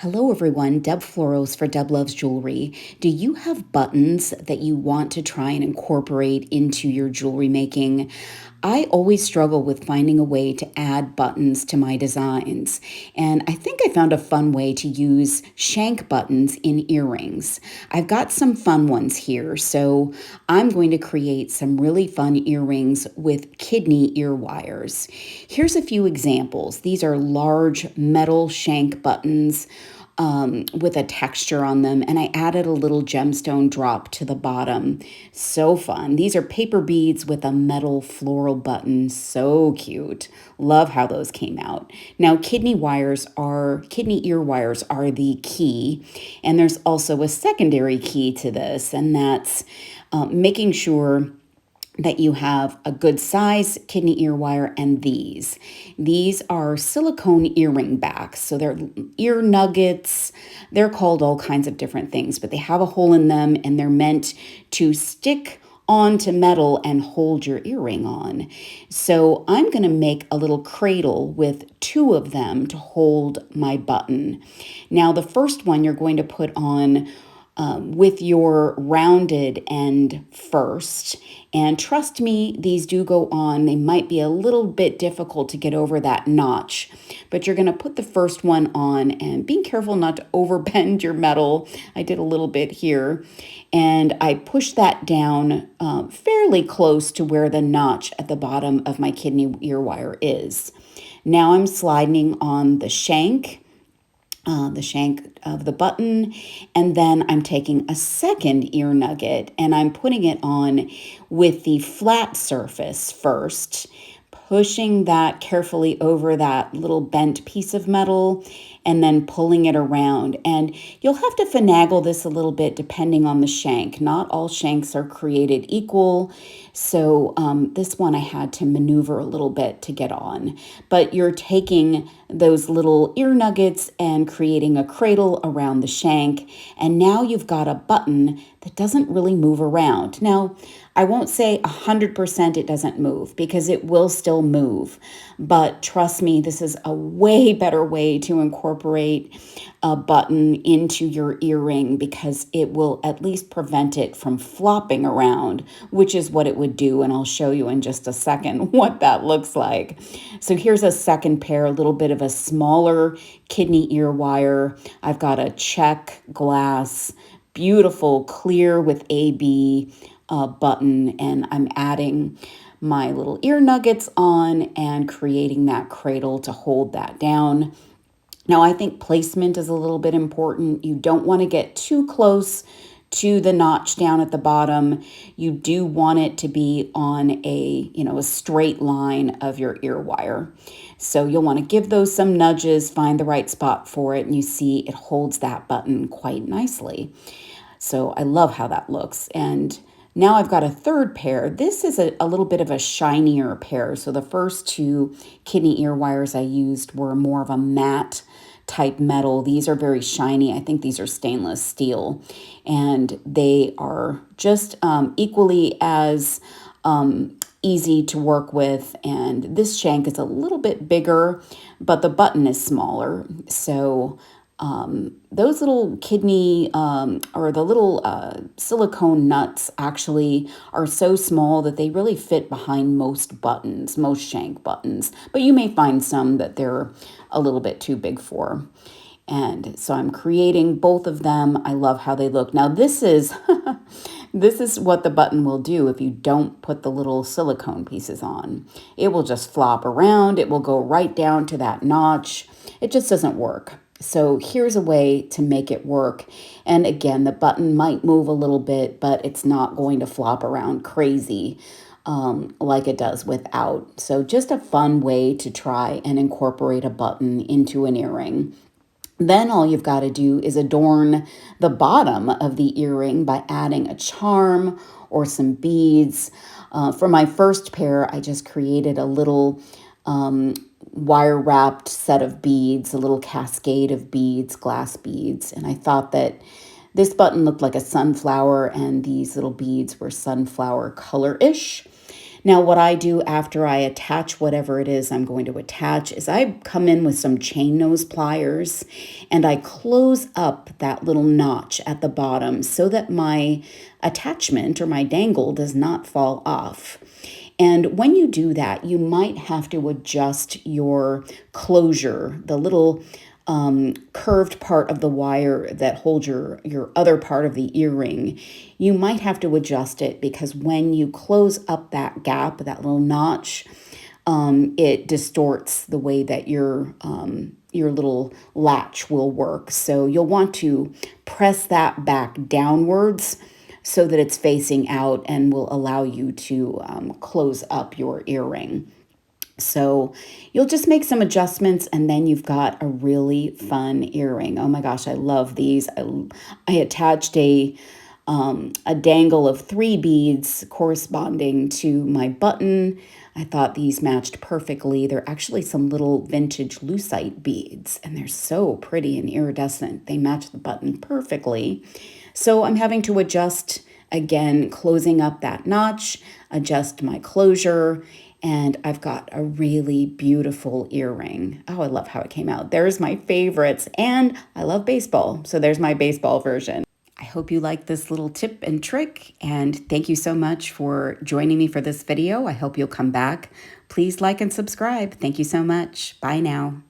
Hello, everyone. Deb Floros for Deb Loves Jewelry. Do you have buttons that you want to try and incorporate into your jewelry making? I always struggle with finding a way to add buttons to my designs, and I think I found a fun way to use shank buttons in earrings. I've got some fun ones here, so I'm going to create some really fun earrings with kidney ear wires. Here's a few examples. These are large metal shank buttons with a texture on them, and I added a little gemstone drop to the bottom. So fun. These are paper beads with a metal floral button. So cute. Love how those came out. Now, kidney ear wires are the key, and there's also a secondary key to this, and that's making sure that you have a good size kidney ear wire and these. These are silicone earring backs. So they're ear nuggets. They're called all kinds of different things, but they have a hole in them and they're meant to stick onto metal and hold your earring on. So I'm going to make a little cradle with two of them to hold my button. Now the first one you're going to put on with your rounded end first. And trust me, these do go on. They might be a little bit difficult to get over that notch, but you're going to put the first one on and being careful not to overbend your metal. I did a little bit here, and I pushed that down fairly close to where the notch at the bottom of my kidney ear wire is. Now I'm sliding on the shank of the button, and then I'm taking a second ear nugget and I'm putting it on with the flat surface first, pushing that carefully over that little bent piece of metal and then pulling it around. And you'll have to finagle this a little bit depending on the shank. Not all shanks are created equal. So this one I had to maneuver a little bit to get on. But you're taking those little ear nuggets and creating a cradle around the shank. And now you've got a button that doesn't really move around. Now, I won't say 100% it doesn't move because it will still move. But trust me, this is a way better way to incorporate a button into your earring because it will at least prevent it from flopping around, which is what it would do. And I'll show you in just a second what that looks like. So here's a second pair, a little bit of a smaller kidney ear wire. I've got a check glass, beautiful, clear with AB button, and I'm adding my little ear nuggets on and creating that cradle to hold that down. Now, I think placement is a little bit important. You don't want to get too close to the notch down at the bottom. You do want it to be on a straight line of your ear wire. So you'll want to give those some nudges, find the right spot for it, and you see it holds that button quite nicely. So I love how that looks. And now I've got a third pair. This is a little bit of a shinier pair. So the first two kidney ear wires I used were more of a matte type metal. These are very shiny. I think these are stainless steel. And they are just equally as easy to work with. And this shank is a little bit bigger, but the button is smaller. So those little kidney or the little silicone nuts actually are so small that they really fit behind most buttons, most shank buttons. But you may find some that they're a little bit too big for. And so I'm creating both of them. I love how they look. Now this is this is what the button will do if you don't put the little silicone pieces on. It will just flop around. It will go right down to that notch. It just doesn't work. So here's a way to make it work. And again, the button might move a little bit, but it's not going to flop around crazy like it does without. So just a fun way to try and incorporate a button into an earring. Then all you've got to do is adorn the bottom of the earring by adding a charm or some beads. For my first pair, I just created a little wire wrapped set of beads, a little cascade of beads, glass beads. And I thought that this button looked like a sunflower and these little beads were sunflower color-ish. Now, what I do after I attach whatever it is I'm going to attach is I come in with some chain nose pliers and I close up that little notch at the bottom so that my attachment or my dangle does not fall off. And when you do that, you might have to adjust your closure, the little curved part of the wire that holds your other part of the earring. You might have to adjust it because when you close up that gap, that little notch, it distorts the way that your little latch will work. So you'll want to press that back downwards so that it's facing out and will allow you to close up your earring. So you'll just make some adjustments and then you've got a really fun earring. Oh my gosh, I love these. I attached a dangle of 3 beads corresponding to my button. I thought these matched perfectly. They're actually some little vintage lucite beads and they're so pretty and iridescent. They match the button perfectly. So I'm having to adjust again, closing up that notch, adjust my closure, and I've got a really beautiful earring. Oh, I love how it came out. There's my favorites, and I love baseball, so there's my baseball version. I hope you like this little tip and trick, and thank you so much for joining me for this video. I hope you'll come back. Please like and subscribe. Thank you so much. Bye now.